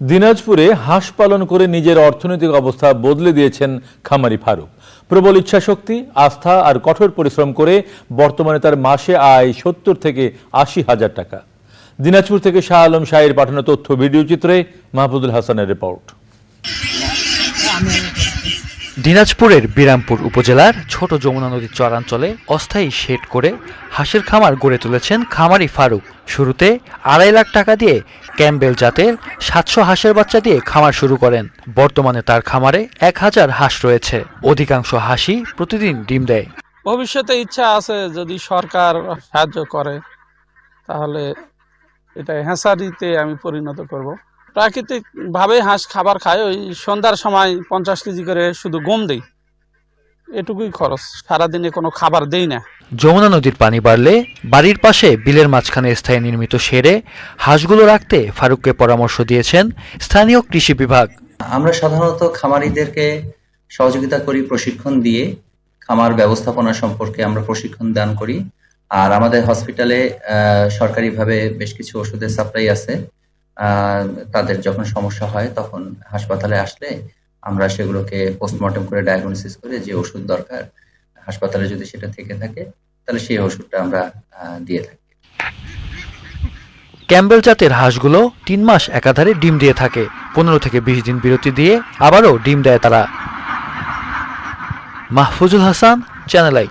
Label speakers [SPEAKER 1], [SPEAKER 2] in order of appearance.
[SPEAKER 1] দিনাজপুরে হাঁস পালন করে নিজের অর্থনৈতিক অবস্থা বদলে দিয়েছেন খামারি ফারুক। প্রবল ইচ্ছাশক্তি, আস্থা আর কঠোর পরিশ্রম করে বর্তমানে তার মাসে আয় 70 থেকে 80 হাজার টাকা। দিনাজপুর থেকে শাহ আলম শাহের পাঠানো তথ্য ভিডিও চিত্রে মাহফুজুল হাসানের রিপোর্ট।
[SPEAKER 2] দিনাজপুরের বিরামপুর উপজেলার ছোট যমুনা নদীর চরাঞ্চলে অস্থায়ী শেড করে হাঁসের খামার গড়ে তুলেছেন খামারি ফারুক। শুরুতে 2.5 লাখ টাকা দিয়ে ক্যাম্বেল জাতের 700 হাঁসের বাচ্চা দিয়ে খামার শুরু করেন। বর্তমানে তার খামারে 1000 হাঁস রয়েছে। অধিকাংশ হাঁসই প্রতিদিন ডিম দেয়।
[SPEAKER 3] ভবিষ্যতে ইচ্ছা আছে, যদি সরকার সাহায্য করে তাহলে এটা হ্যাঁসারিতে আমি পরিণত করব। প্রাকৃতিক ভাবে হাঁস খাবার খায়, ওই সন্ধ্যার সময় 50 কেজি করে শুধু গম দেই, এটুকুই খরচ, সারাদিনে কোনো খাবার দেই না।
[SPEAKER 2] যমুনা নদীর পানি বাড়লে বাড়ির পাশে বিলের মাঝখানে স্থায়ী নির্মিত শেডে হাঁসগুলো রাখতে ফারুককে পরামর্শ দিয়েছেন স্থানীয় কৃষি বিভাগ।
[SPEAKER 4] আমরা সাধারণত খামারিদেরকে সহযোগিতা করি, প্রশিক্ষণ দিয়ে খামার ব্যবস্থাপনা সম্পর্কে আমরা প্রশিক্ষণ দান করি। আর আমাদের হসপিটালে সরকারিভাবে বেশ কিছু ওষুধের সাপ্লাই আছে। তাদের যখন সমস্যা হয় তখন হাসপাতালে আসলে আমরা সেগুলোকে পোস্টমর্টম করে ডায়াগনোসিস করে যে ওষুধ দরকার হাসপাতালে যদি সেটা থেকে থাকে তাহলে সেই ওষুধটা আমরা দিয়ে থাকি।
[SPEAKER 2] ক্যাম্বেল জাতের হাঁসগুলো 3 মাস একাধারে ডিম দিয়ে থাকে। 15 থেকে 20 দিন বিরতি দিয়ে আবারও ডিম দেয় তারা। Mahfuzul Hasan, channel I.